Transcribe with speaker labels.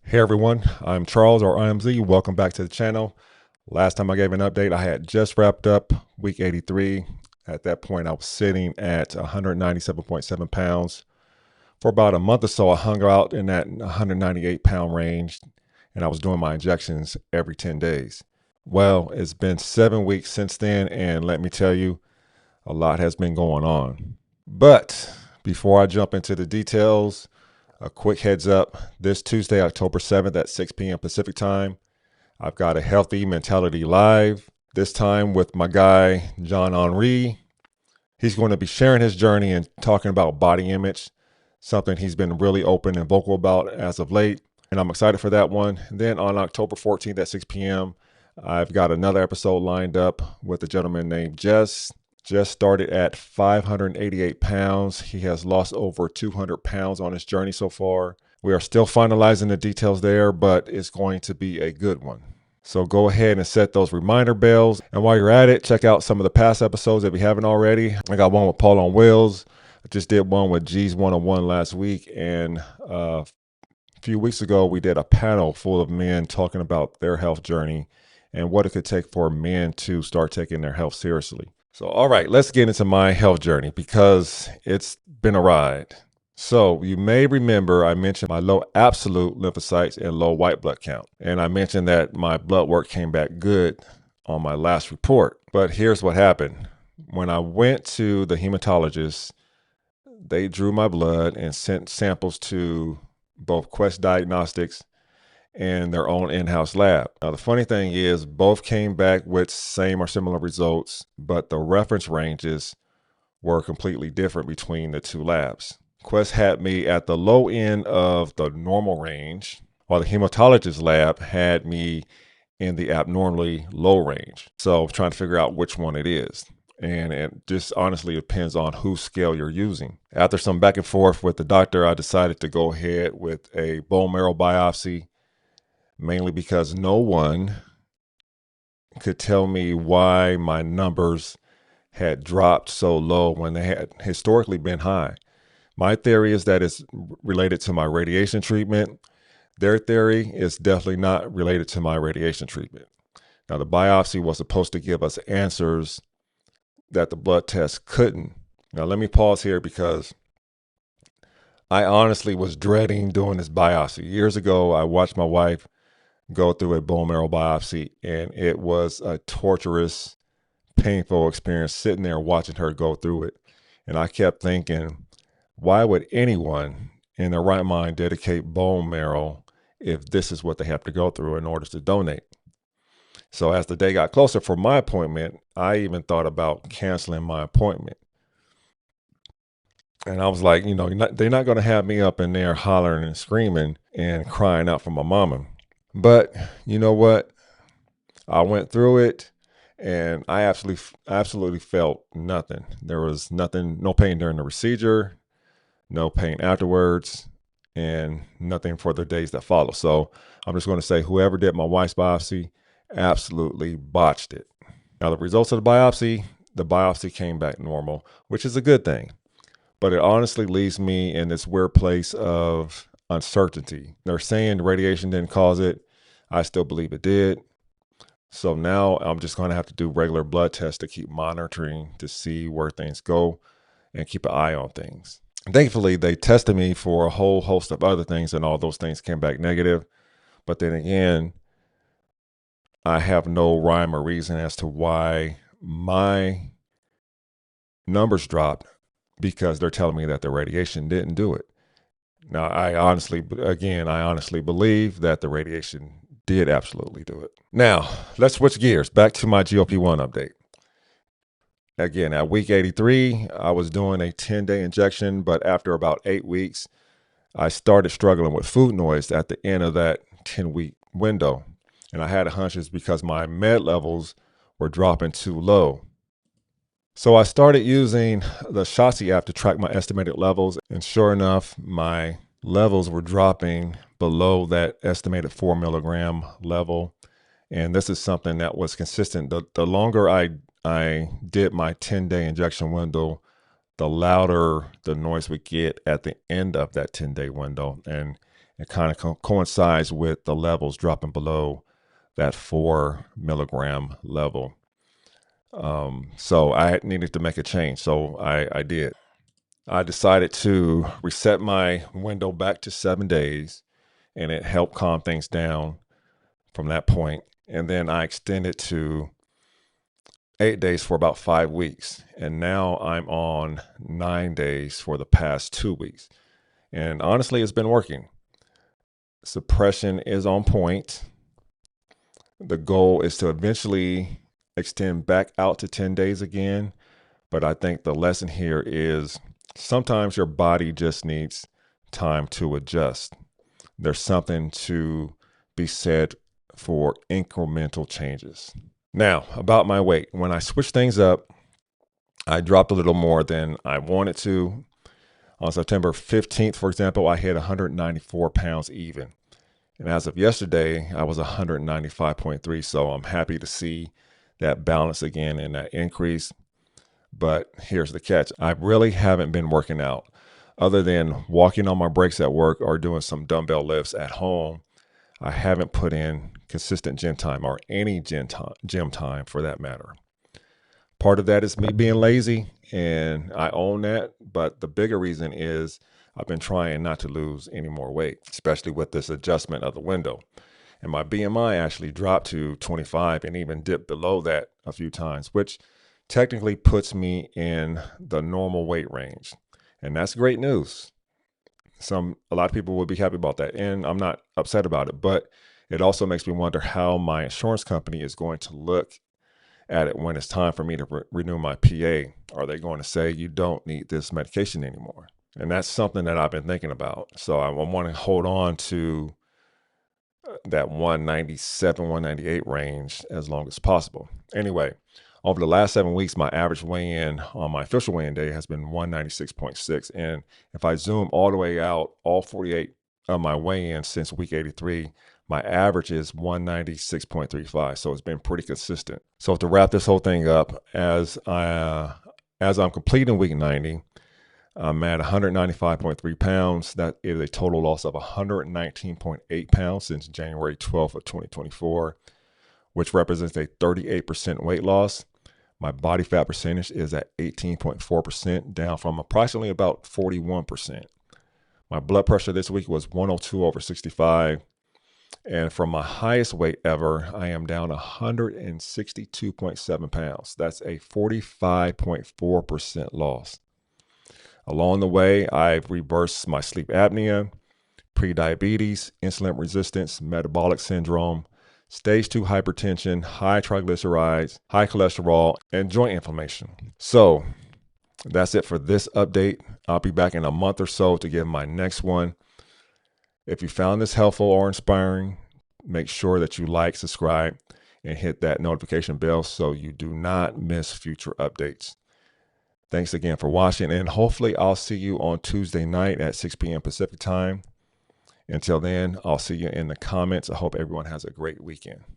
Speaker 1: Hey everyone, I'm Charles or IMZ. Welcome back to the channel. Last time I gave an update, I had just wrapped up week 83. At that point, I was sitting at 197.7 pounds. For about a month or so, I hung out in that 198-pound range, and I was doing my injections every 10 days. Well, it's been 7 weeks since then, and let me tell you, a lot has been going on. But before I jump into the details, a quick heads up, this Tuesday, October 7th at 6 p.m. Pacific time, I've got a Healthy Mentality Live, this time with my guy, Jhonhenri. He's going to be sharing his journey and talking about body image, something he's been really open and vocal about as of late, and I'm excited for that one. And then on October 14th at 6 p.m., I've got another episode lined up with a gentleman named Jess. Just started at 588 pounds. He has lost over 200 pounds on his journey so far. We are still finalizing the details there, but it's going to be a good one. So go ahead and set those reminder bells. And while you're at it, check out some of the past episodes if you haven't already. I got one with Paul on Wheels. I just did one with G's 101 last week. And a few weeks ago, we did a panel full of men talking about their health journey and what it could take for men to start taking their health seriously. So, all right, let's get into my health journey because it's been a ride. So you may remember I mentioned my low absolute lymphocytes and low white blood count. And I mentioned that my blood work came back good on my last report. But here's what happened. When I went to the hematologist, they drew my blood and sent samples to both Quest Diagnostics and their own in-house lab. Now, the funny thing is both came back with same or similar results, but the reference ranges were completely different between the two labs. Quest had me at the low end of the normal range, while the hematologist lab had me in the abnormally low range. So I'm trying to figure out which one it is. And it just honestly depends on whose scale you're using. After some back and forth with the doctor, I decided to go ahead with a bone marrow biopsy, mainly because no one could tell me why my numbers had dropped so low when they had historically been high. My theory is that it's related to my radiation treatment. Their theory is definitely not related to my radiation treatment. Now, the biopsy was supposed to give us answers that the blood test couldn't. Now, let me pause here because I honestly was dreading doing this biopsy. Years ago, I watched my wife go through a bone marrow biopsy, and it was a torturous, painful experience sitting there watching her go through it. And I kept thinking, why would anyone in their right mind dedicate bone marrow if this is what they have to go through in order to donate? So as the day got closer for my appointment, I even thought about canceling my appointment. And I was like, they're not going to have me up in there hollering and screaming and crying out for my mama. But you know what? I went through it and I absolutely felt nothing. There was nothing, no pain during the procedure, no pain afterwards, and nothing for the days that follow. So I'm just going to say whoever did my wife's biopsy absolutely botched it. Now, the results of the biopsy came back normal, which is a good thing. But it honestly leaves me in this weird place of uncertainty. They're saying radiation didn't cause it. I still believe it did. So now I'm just going to have to do regular blood tests to keep monitoring to see where things go and keep an eye on things. Thankfully, they tested me for a whole host of other things, and all those things came back negative. But then again, I have no rhyme or reason as to why my numbers dropped, because they're telling me that the radiation didn't do it. Now, I honestly believe that the radiation did absolutely do it. Now, let's switch gears back to my GLP-1 update. Again, at week 83, I was doing a 10-day injection, but after about 8 weeks, I started struggling with food noise at the end of that 10-week window. And I had a hunch it's because my med levels were dropping too low. So I started using the Biopsy app to track my estimated levels. And sure enough, my levels were dropping below that estimated 4 milligram level. And this is something that was consistent. The longer I did my 10-day injection window, the louder the noise would get at the end of that 10-day window. And It kind of coincides with the levels dropping below that 4 milligram level. So I needed to make a change. So I did. I decided to reset my window back to 7 days, and it helped calm things down from that point. And then I extended to 8 days for about 5 weeks. And now I'm on 9 days for the past 2 weeks. And honestly, it's been working. Suppression is on point. The goal is to eventually extend back out to 10 days again. But I think the lesson here is sometimes your body just needs time to adjust. There's something to be said for incremental changes. Now, about my weight. When I switched things up, I dropped a little more than I wanted to. On September 15th, for example, I hit 194 pounds even. And as of yesterday, I was 195.3. So I'm happy to see that balance again and that increase. But here's the catch. I really haven't been working out other than walking on my breaks at work or doing some dumbbell lifts at home. I haven't put in consistent gym time or any gym time for that matter. Part of that is me being lazy, and I own that. But the bigger reason is I've been trying not to lose any more weight, especially with this adjustment of the window. And my BMI actually dropped to 25 and even dipped below that a few times, which technically puts me in the normal weight range. And that's great news. A lot of people would be happy about that, and I'm not upset about it, but it also makes me wonder how my insurance company is going to look at it when it's time for me to renew my PA. Are they going to say you don't need this medication anymore? And that's something that I've been thinking about. So I want to hold on to that 197, 198 range as long as possible. Anyway, over the last 7 weeks, my average weigh-in on my official weigh-in day has been 196.6. And if I zoom all the way out, all 48 of my weigh-ins since week 83, my average is 196.35. So it's been pretty consistent. So to wrap this whole thing up, as I'm completing week 90, I'm at 195.3 pounds. That is a total loss of 119.8 pounds since January 12th of 2024, which represents a 38% weight loss. My body fat percentage is at 18.4%, down from approximately about 41%. My blood pressure this week was 102/65. And from my highest weight ever, I am down 162.7 pounds. That's a 45.4% loss. Along the way, I've reversed my sleep apnea, prediabetes, insulin resistance, metabolic syndrome, stage 2 hypertension, high triglycerides, high cholesterol, and joint inflammation. So that's it for this update. I'll be back in a month or so to give my next one. If you found this helpful or inspiring, make sure that you like, subscribe, and hit that notification bell so you do not miss future updates. Thanks again for watching, and hopefully I'll see you on Tuesday night at 6 p.m. Pacific time. Until then, I'll see you in the comments. I hope everyone has a great weekend.